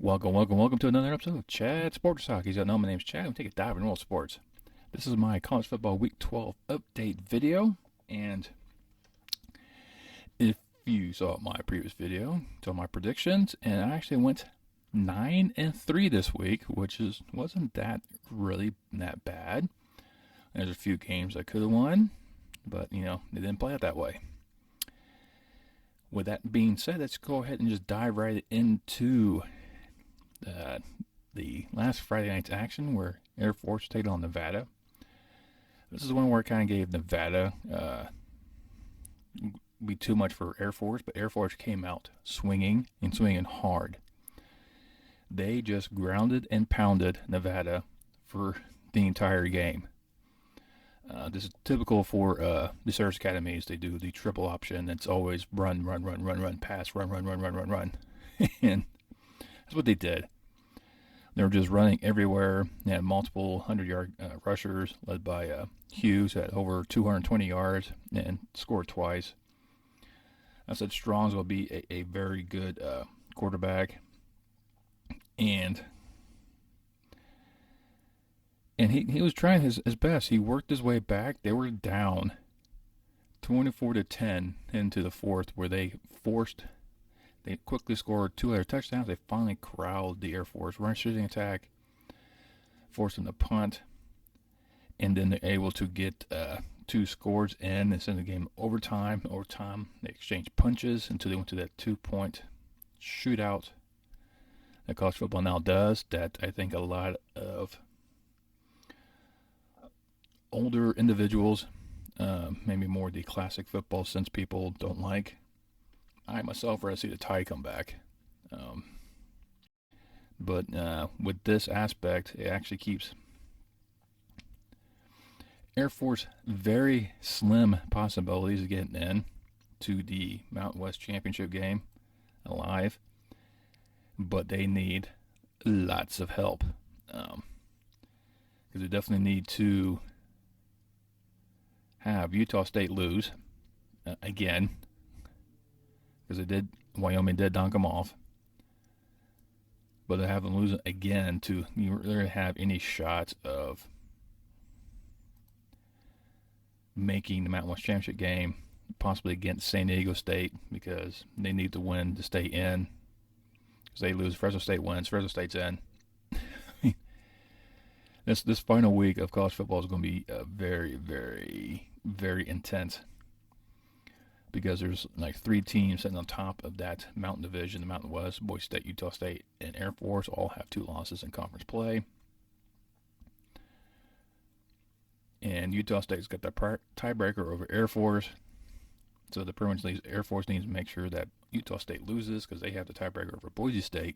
Welcome to another episode of Chad Sports Talk. You know my name's Chad. We take a dive in world sports. This is my college football week 12 update video. And if you saw my previous video, saw my predictions, and I actually went 9-3 this week, which wasn't that really that bad. There's a few games I could have won, but they didn't play it that way. With that being said, let's go ahead and just dive right into the last Friday night's action where Air Force take on Nevada. This is one where I kind of gave Nevada be too much for Air Force, but Air Force came out swinging hard. They just grounded and pounded Nevada for the entire game. This is typical for the service academies. They do the triple option. It's always run, pass, run. And that's what they did. They were just running everywhere. They had multiple 100-yard rushers led by Hughes, who had over 220 yards and scored twice. I said Strong's will be a very good quarterback. And he was trying his best. He worked his way back. They were down 24-10 into the fourth, where they quickly scored two other touchdowns. They finally corralled the Air Force rushing attack, forced them to punt, and then they're able to get two scores in. They sent the game overtime. They exchanged punches until they went to that 2-point shootout that college football now does, that I think a lot of older individuals, maybe more the classic football sense people, don't like. I myself rather see the tie come back. But with this aspect, it actually keeps Air Force very slim possibilities of getting in to the Mountain West Championship game alive. But they need lots of help. Because they definitely need to have Utah State lose again, because Wyoming did knock them off, but they have them lose again to really have any shot of making the Mountain West Championship game, possibly against San Diego State, because they need to win to stay in. Because they lose, Fresno State wins, Fresno State's in. This final week of college football is going to be very, very, very intense, because there's like three teams sitting on top of that Mountain Division, the Mountain West: Boise State, Utah State, and Air Force all have 2 losses in conference play. And Utah State's got that tiebreaker over Air Force, so the pretty much Air Force needs to make sure that Utah State loses, because they have the tiebreaker over Boise State.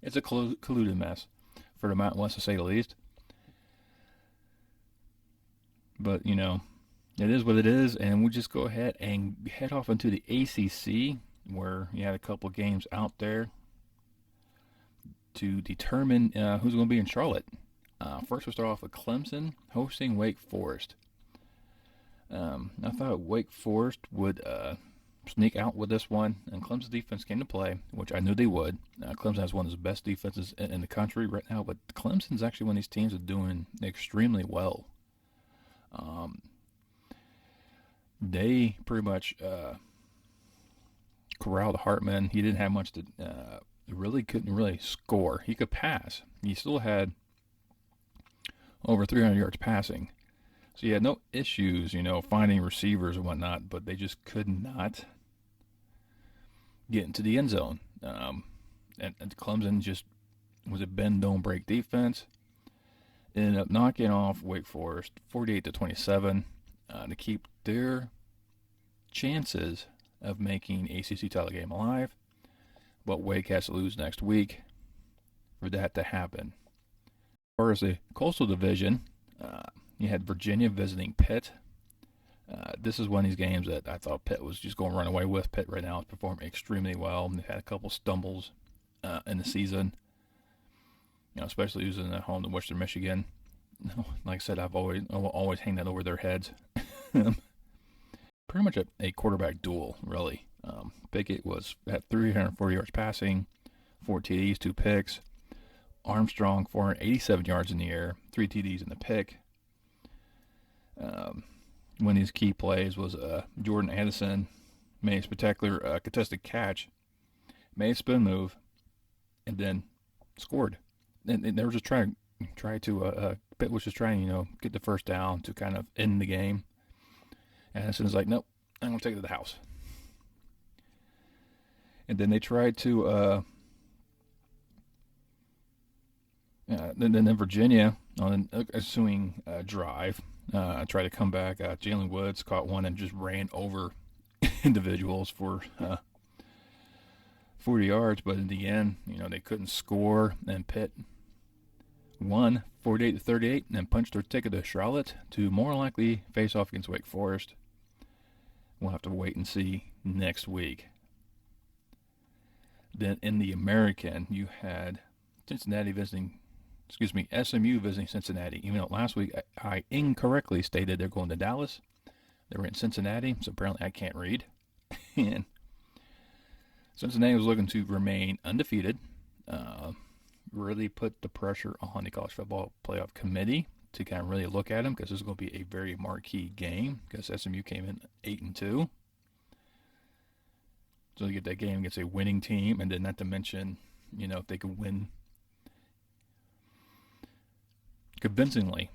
It's a colluded mess for the Mountain West, to say the least. But, it is what it is, and we'll just go ahead and head off into the ACC, where you had a couple games out there to determine who's going to be in Charlotte. First, we'll start off with Clemson hosting Wake Forest. I thought Wake Forest would sneak out with this one, and Clemson's defense came to play, which I knew they would. Clemson has one of the best defenses in the country right now, but Clemson's actually one of these teams that are doing extremely well. They pretty much corralled Hartman. He didn't have much to, couldn't really score. He could pass. He still had over 300 yards passing. So he had no issues, finding receivers and whatnot, but they just could not get into the end zone. And Clemson just was a bend, don't break defense. Ended up knocking off Wake Forest 48-27 to keep their chances of making ACC title game alive. But Wake has to lose next week for that to happen. As far as the Coastal Division, you had Virginia visiting Pitt. This is one of these games that I thought Pitt was just going to run away with. Pitt right now is performing extremely well. They've had a couple stumbles in the season, especially losing at home to Western Michigan. Like I said, I'll always hang that over their heads. Pretty much a quarterback duel, really. Pickett was at 340 yards passing, 4 TDs, 2 picks. Armstrong, 487 yards in the air, 3 TDs in the pick. One of his key plays was Jordan Addison made a spectacular contested catch, made a spin move, and then scored. And they were just trying to Pitt was just trying, get the first down to kind of end the game. Addison's like, nope, I'm gonna take it to the house. And then they tried to. Then Virginia on an ensuing drive tried to come back. Jalen Woods caught one and just ran over individuals for 40 yards, but in the end, they couldn't score, and Pitt won 48-38 and then punched their ticket to Charlotte to more likely face off against Wake Forest. We'll have to wait and see next week. Then in the American, you had SMU visiting Cincinnati. Even though last week I incorrectly stated they're going to Dallas, they were in Cincinnati, so apparently I can't read. And Cincinnati was looking to remain undefeated, really put the pressure on the College Football Playoff Committee to kind of really look at them, because this is going to be a very marquee game, because SMU came in 8-2. So you get that game against a winning team, and then not to mention, if they could win convincingly.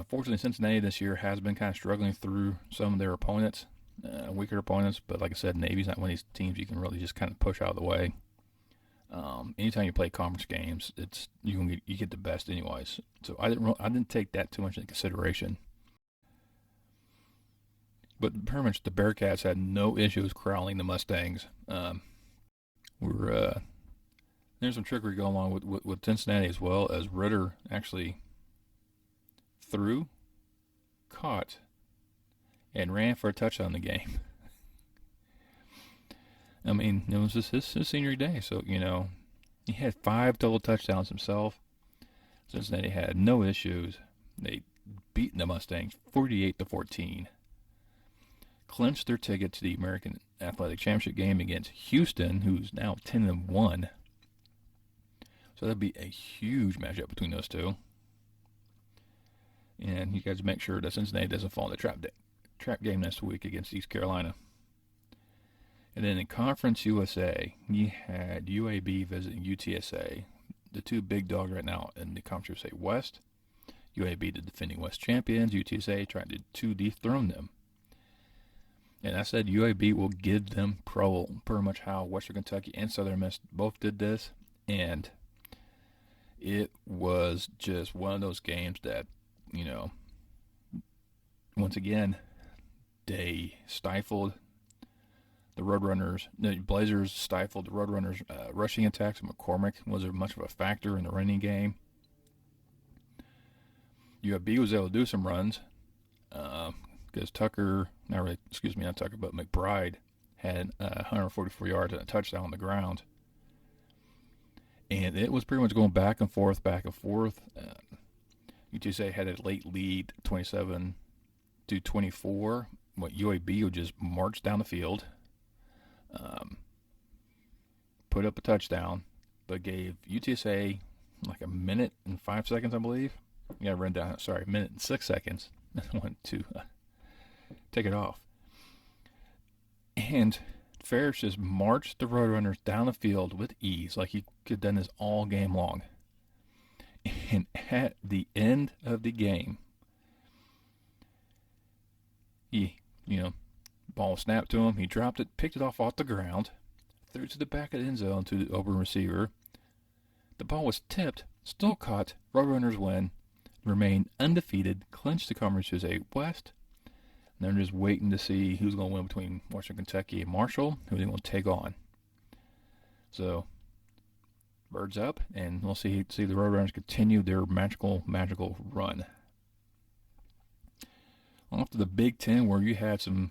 Fortunately, Cincinnati this year has been kind of struggling through some of their opponents, weaker opponents. But like I said, Navy's not one of these teams you can really just kind of push out of the way. Anytime you play conference games, you get the best anyways. So I didn't take that too much into consideration. But pretty much the Bearcats had no issues corralling the Mustangs. There's some trickery going on with Cincinnati, as well as Ritter actually threw, caught, and ran for a touchdown in the game. I mean, it was just his senior day, so, he had 5 total touchdowns himself. Cincinnati had no issues. They beat the Mustangs 48-14. Clinched their ticket to the American Athletic Championship game against Houston, who's now 10-1. So that'd be a huge matchup between those two. And you guys make sure that Cincinnati doesn't fall in the trap game next week against East Carolina. And then in Conference USA, you had UAB visiting UTSA, the two big dogs right now in the Conference USA West. UAB, the defending West champions. UTSA trying to dethrone them. And I said UAB will give them pretty much how Western Kentucky and Southern Miss both did this. And it was just one of those games that, once again, they stifled the Roadrunners. The Blazers stifled the Roadrunners' rushing attacks. McCormick wasn't much of a factor in the running game. UAB was able to do some runs. Because McBride had 144 yards and a touchdown on the ground. And it was pretty much going back and forth. UTSA had a late lead, 27-24. UAB would just march down the field, put up a touchdown, but gave UTSA like a minute and 5 seconds, I believe. Yeah, I ran down. Sorry, a minute and 6 seconds. I wanted to take it off. And Ferris just marched the Roadrunners down the field with ease, like he could have done this all game long. And at the end of the game, ball snapped to him. He dropped it, picked it off the ground, threw it to the back of the end zone to the open receiver. The ball was tipped, still caught. Roadrunners win, remain undefeated, clinch the Conference USA West. And they're just waiting to see who's going to win between Western Kentucky and Marshall, who they're going to take on. So, birds up, and we'll see the Roadrunners continue their magical run. Off to the Big Ten, where you had some,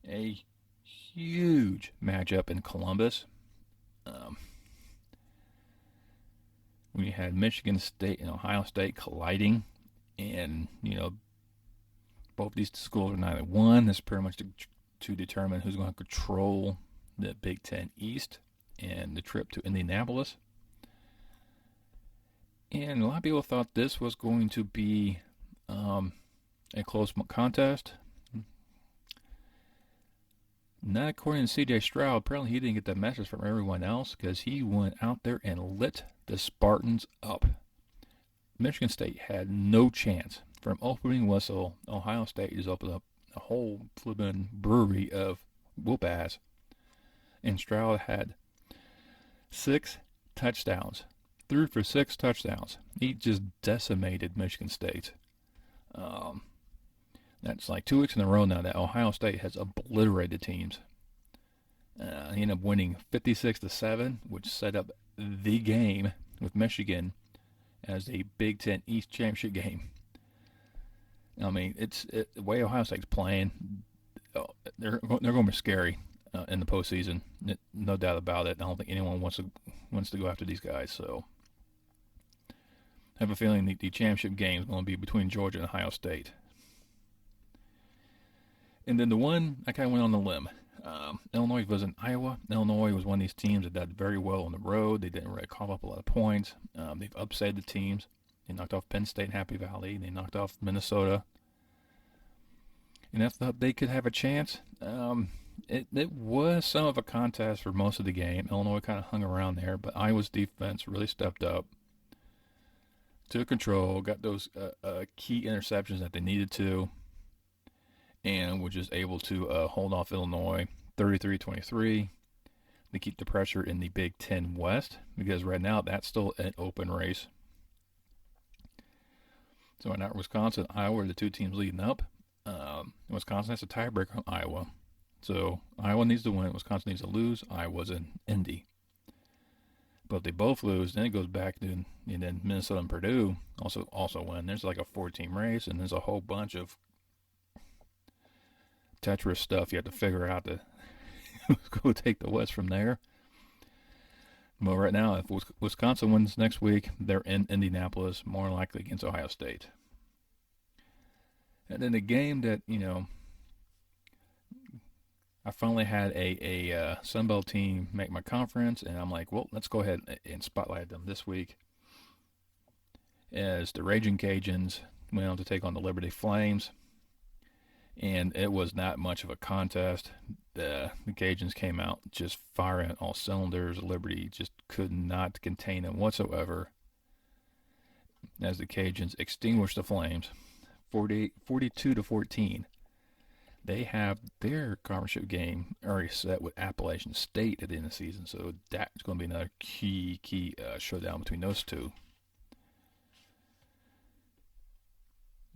a huge matchup in Columbus. When you had Michigan State and Ohio State colliding, and, both these schools are 9-1. This is pretty much to determine who's going to control the Big Ten East and the trip to Indianapolis. And a lot of people thought this was going to be a close contest. Not according to C.J. Stroud. Apparently, he didn't get the message from everyone else because he went out there and lit the Spartans up. Michigan State had no chance. From opening whistle, Ohio State just opened up a whole flippin' brewery of whoop ass. And Stroud had 6 touchdowns. 3 for 6 touchdowns. He just decimated Michigan State. That's like 2 weeks in a row now that Ohio State has obliterated teams. He ended up winning 56-7, which set up the game with Michigan as a Big Ten East championship game. I mean, the way Ohio State's playing, they're going to be scary in the postseason. No doubt about it. I don't think anyone wants to go after these guys. So I have a feeling the championship game is going to be between Georgia and Ohio State. And then the one I kind of went on the limb. Illinois visiting Iowa. Illinois was one of these teams that did very well on the road. They didn't really cough up a lot of points. They've upset the teams. They knocked off Penn State and Happy Valley. They knocked off Minnesota. And I thought they could have a chance. It was some of a contest for most of the game. Illinois kind of hung around there, but Iowa's defense really stepped up, took control, got those key interceptions that they needed to, and was just able to hold off Illinois 33-23 to keep the pressure in the Big Ten West, because right now that's still an open race. So right now Wisconsin and Iowa are the 2 teams leading up. Wisconsin has a tiebreaker on Iowa. So Iowa needs to win. Wisconsin needs to lose. Iowa's in Indy. But if they both lose, then it goes back to, and then Minnesota and Purdue also win. There's like a 4-team race, and there's a whole bunch of Tetris stuff you have to figure out to go take the West from there. Well, right now, if Wisconsin wins next week, they're in Indianapolis, more likely against Ohio State. And then the game that, I finally had a Sun Belt team make my conference, and I'm like, well, let's go ahead and spotlight them this week. As the Raging Cajuns went on to take on the Liberty Flames, and it was not much of a contest. The Cajuns came out just firing all cylinders. Liberty just could not contain them whatsoever, as the Cajuns extinguished the Flames 42-14. They have their conference game already set with Appalachian State at the end of the season, so that's going to be another key showdown between those two.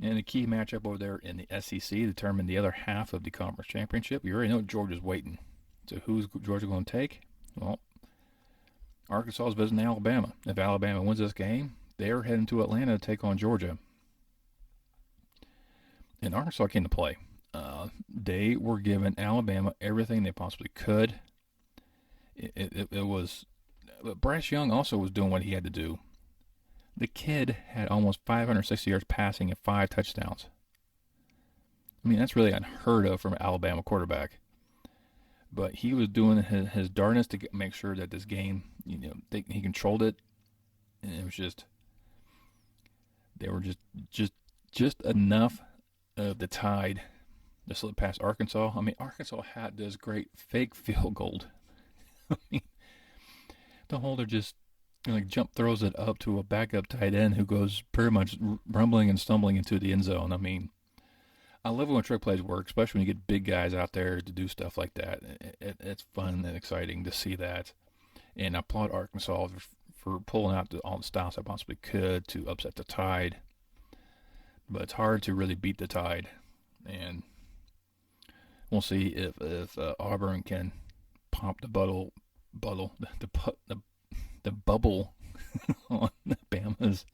And a key matchup over there in the SEC determined the other half of the conference championship. You already know Georgia's waiting. So who's Georgia going to take? Well, Arkansas is visiting Alabama. If Alabama wins this game, they're heading to Atlanta to take on Georgia. And Arkansas came to play. They were giving Alabama everything they possibly could. It was, but Bryce Young also was doing what he had to do. The kid had almost 560 yards passing and 5 touchdowns. I mean, that's really unheard of from an Alabama quarterback. But he was doing his darnest to make sure that this game, he controlled it. And it was just, they were just enough of the tide to slip past Arkansas. I mean, Arkansas had this great fake field goal. I mean, the holder just jump throws it up to a backup tight end who goes pretty much rumbling and stumbling into the end zone. I mean, I love when trick plays work, especially when you get big guys out there to do stuff like that. It's fun and exciting to see that. And I applaud Arkansas for pulling out all the stops I possibly could to upset the Tide. But it's hard to really beat the Tide. And we'll see if Auburn can pop the bubble on Bama's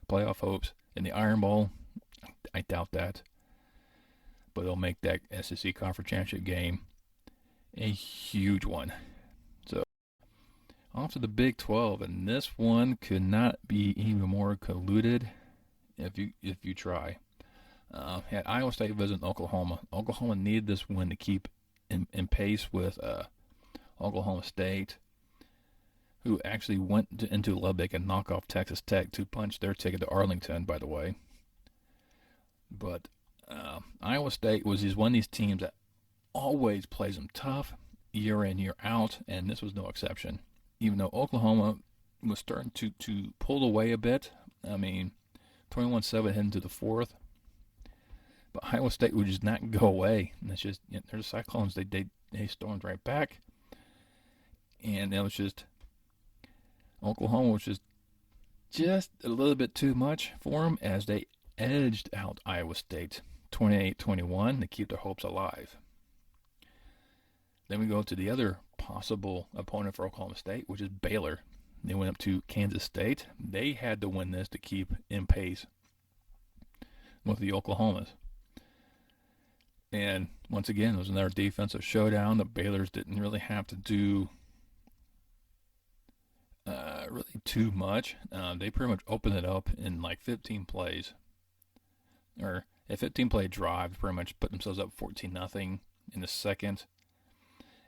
playoff hopes. In the Iron Bowl, I doubt that. But it'll make that SEC Conference Championship game a huge one. So, off to the Big 12, and this one could not be even more colluded if you try. Had Iowa State visit Oklahoma. Oklahoma needed this win to keep in pace with Oklahoma State, who actually went into Lubbock and knocked off Texas Tech to punch their ticket to Arlington, by the way. But Iowa State was just one of these teams that always plays them tough year in, year out, and this was no exception. Even though Oklahoma was starting to pull away a bit, 21-7 heading to the fourth, but Iowa State would just not go away. And it's just, they're the Cyclones. They stormed right back, and it was just Oklahoma was just a little bit too much for them as they edged out Iowa State 28-21 to keep their hopes alive. Then we go to the other possible opponent for Oklahoma State, which is Baylor. They went up to Kansas State. They had to win this to keep in pace with the Oklahomas. And once again, it was another defensive showdown. The Baylors didn't really have to do really too much. They pretty much opened it up in like 15 plays. Or a 15-play drive, pretty much put themselves up 14-0 in the second.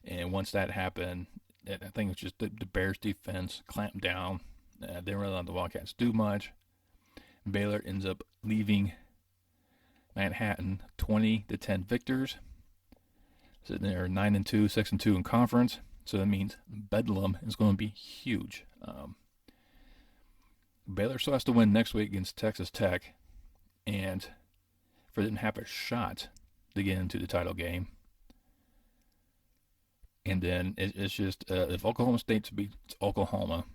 And once that happened, I think it was just the Bears' defense clamped down. They didn't really let the Wildcats do much. Baylor ends up leaving Manhattan 20-10 victors. So they're 9-2, 6-2 in conference. So that means Bedlam is going to be huge. Baylor still has to win next week against Texas Tech, and for them to have a shot to get into the title game. And then it's just if Oklahoma State beats Oklahoma,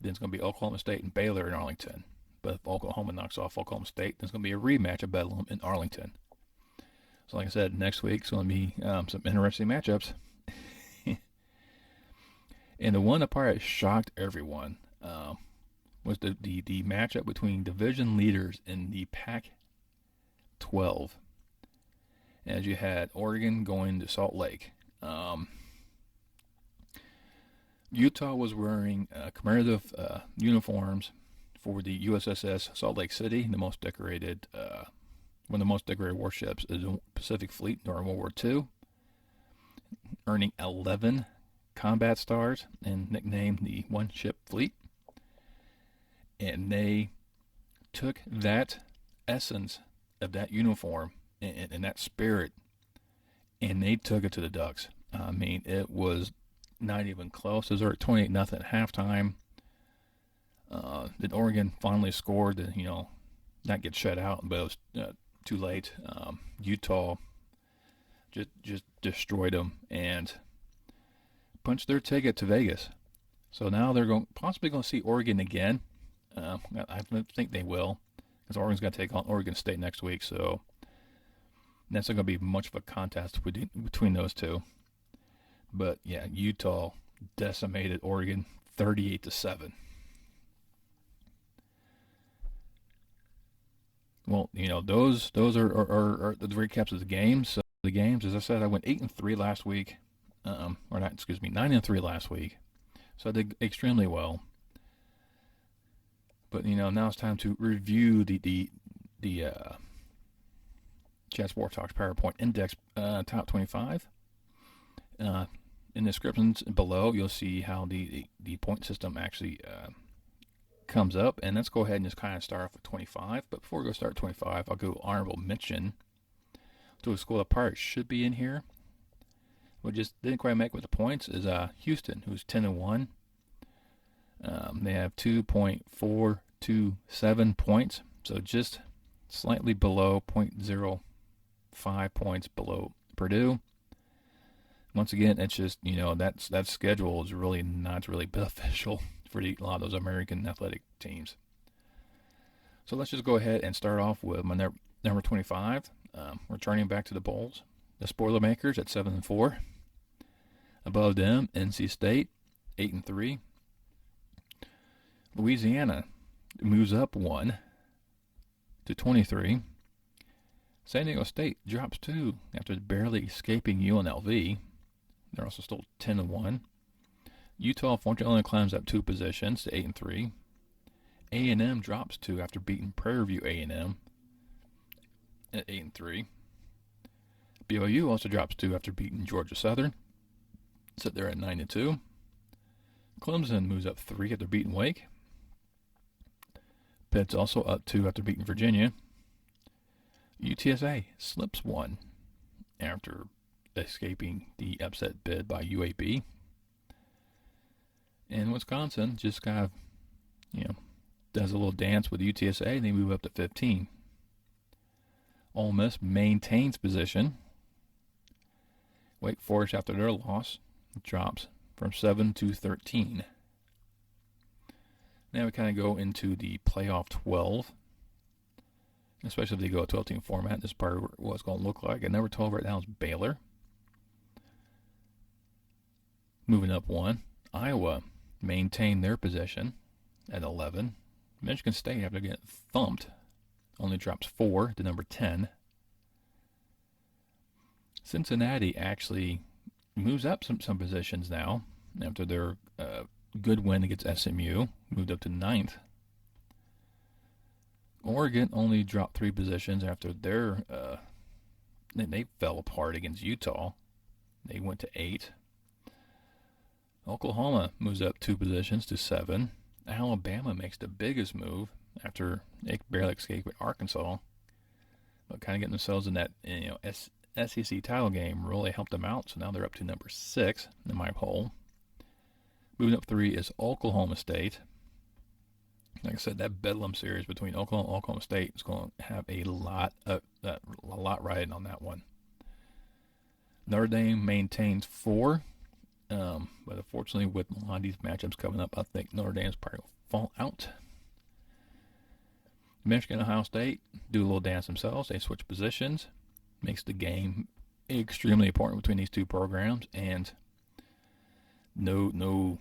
then it's going to be Oklahoma State and Baylor in Arlington. But if Oklahoma knocks off Oklahoma State, then it's going to be a rematch of Bedlam in Arlington. So like I said, next week's going to be some interesting matchups. And the one that probably shocked everyone was the matchup between division leaders in the Pac-12. As you had Oregon going to Salt Lake. Utah was wearing commemorative uniforms for the USS Salt Lake City, the most decorated, one of the most decorated warships of the Pacific Fleet during World War II, earning 11 combat stars and nicknamed the One Ship Fleet. And they took that essence of that uniform and that spirit, and they took it to the Ducks. It was not even close. They were at 28-0 at halftime. Then Oregon finally scored to, not get shut out, but it was too late. Utah just destroyed them and punched their ticket to Vegas. So now they're possibly going to see Oregon again. I think they will, because Oregon's got to take on Oregon State next week. So that's not going to be much of a contest between those two. But yeah, Utah decimated Oregon 38-7. Well, those are the recaps of the games. So the games, as I said, I went 8-3 last week, 9-3 last week. So I did extremely well. But now it's time to review the Chat Sport Talks PowerPoint Index top 25. In the descriptions below, you'll see how the point system actually comes up. And let's go ahead and just kind of start off with 25. But before we go start 25, I'll go honorable mention to a school that probably should be in here, but just didn't quite make with the points, is Houston, who's 10-1. They have 2.427 points, so just slightly below 0.05 points below Purdue. Once again, it's just, that schedule is really not really beneficial for a lot of those American athletic teams. So let's just go ahead and start off with my number 25, returning back to the bowls. The Spoilermakers at 7-4. Above them, NC State, 8-3. Louisiana moves up 1 to 23. San Diego State drops 2 after barely escaping UNLV. They're also still 10-1. Utah fortunately only climbs up 2 positions to 8-3. A&M drops 2 after beating Prairie View A&M at 8-3. BYU also drops 2 after beating Georgia Southern. Sit there at 9-2. Clemson moves up 3 after beating Wake. Pitt's also up 2 after beating Virginia. UTSA slips 1 after escaping the upset bid by UAB. And Wisconsin just kind of, does a little dance with UTSA, and they move up to 15. Ole Miss maintains position. Wake Forest, after their loss, drops from 7 to 13. Now we kind of go into the playoff 12. Especially if they go a 12-team format, this is probably what it's going to look like. At number 12 right now is Baylor. Moving up 1. Iowa maintain their position at 11. Michigan State, after getting thumped, only drops 4 to number 10. Cincinnati actually moves up some positions now after their good win against SMU. Moved up to 9th. Oregon only dropped 3 positions after they fell apart against Utah. They went to 8. Oklahoma moves up 2 positions to 7. Alabama makes the biggest move after they barely escaped with Arkansas, but kind of getting themselves in that SEC title game really helped them out. So now they're up to number 6 in my poll. Moving up 3 is Oklahoma State. Like I said, that Bedlam series between Oklahoma and Oklahoma State is going to have a lot riding on that one. Notre Dame maintains 4. But unfortunately, with a lot of these matchups coming up, I think Notre Dame's probably going to fall out. Michigan and Ohio State do a little dance themselves. They switch positions. Makes the game extremely important between these 2 programs. And no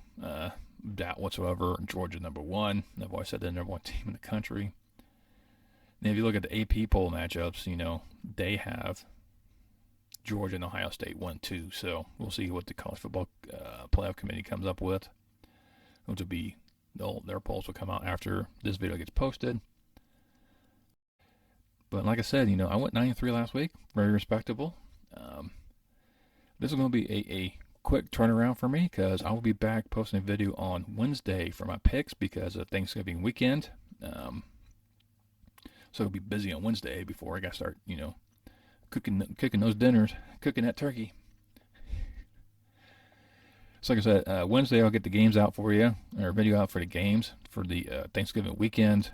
doubt whatsoever, Georgia number 1. I've always said they're the number 1 team in the country. And if you look at the AP poll matchups, they have Georgia and Ohio State 1-2. So we'll see what the college football playoff committee comes up with. Which will be, their polls will come out after this video gets posted. But like I said, I went 9-3 last week. Very respectable. This is going to be a quick turnaround for me because I will be back posting a video on Wednesday for my picks because of Thanksgiving weekend. So I'll be busy on Wednesday before I got to start, cooking those dinners, cooking that turkey. So like I said, Wednesday I'll get the games out for you, or video out for the games for the Thanksgiving weekend.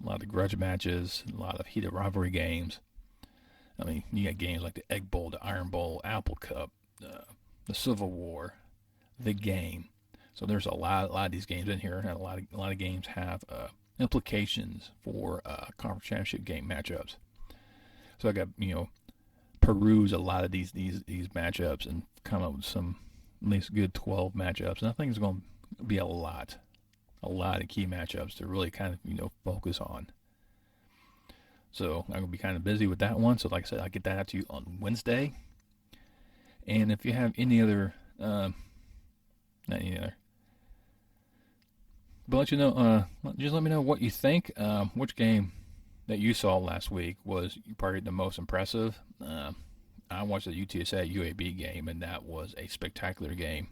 A lot of the grudge matches, a lot of heated rivalry games. I mean, you got games like the Egg Bowl, the Iron Bowl, Apple Cup, the Civil War, the game. So there's a lot of these games in here, and a lot of games have implications for conference championship game matchups. So I got peruse a lot of these matchups and come up with some at least good 12 matchups, and I think it's going to be a lot of key matchups to really kind of focus on. So I'm going to be kind of busy with that one. So like I said, I'll get that out to you on Wednesday. And if you have any other, not any other, but just let me know what you think. Which game that you saw last week was probably the most impressive. I watched the UTSA UAB game, and that was a spectacular game.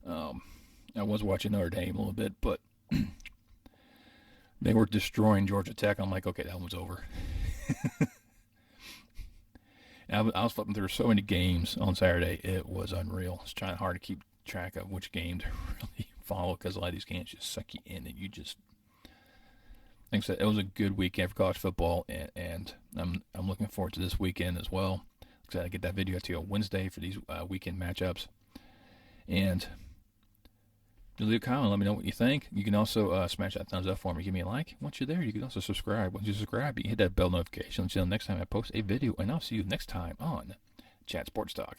I was watching Notre Dame a little bit, but they were destroying Georgia Tech. I'm like, okay, that one's over. I was flipping through so many games on Saturday. It was unreal. I was trying hard to keep track of which game to really follow because a lot of these games just suck you in, and you just, like I said, it was a good weekend for college football, and I'm looking forward to this weekend as well. Like I said, I get that video to you on Wednesday for these weekend matchups, and leave a comment. Let me know what you think. You can also smash that thumbs up for me. Give me a like. Once you're there, you can also subscribe. Once you subscribe, you can hit that bell notification until next time I post a video, and I'll see you next time on Chat Sports Talk.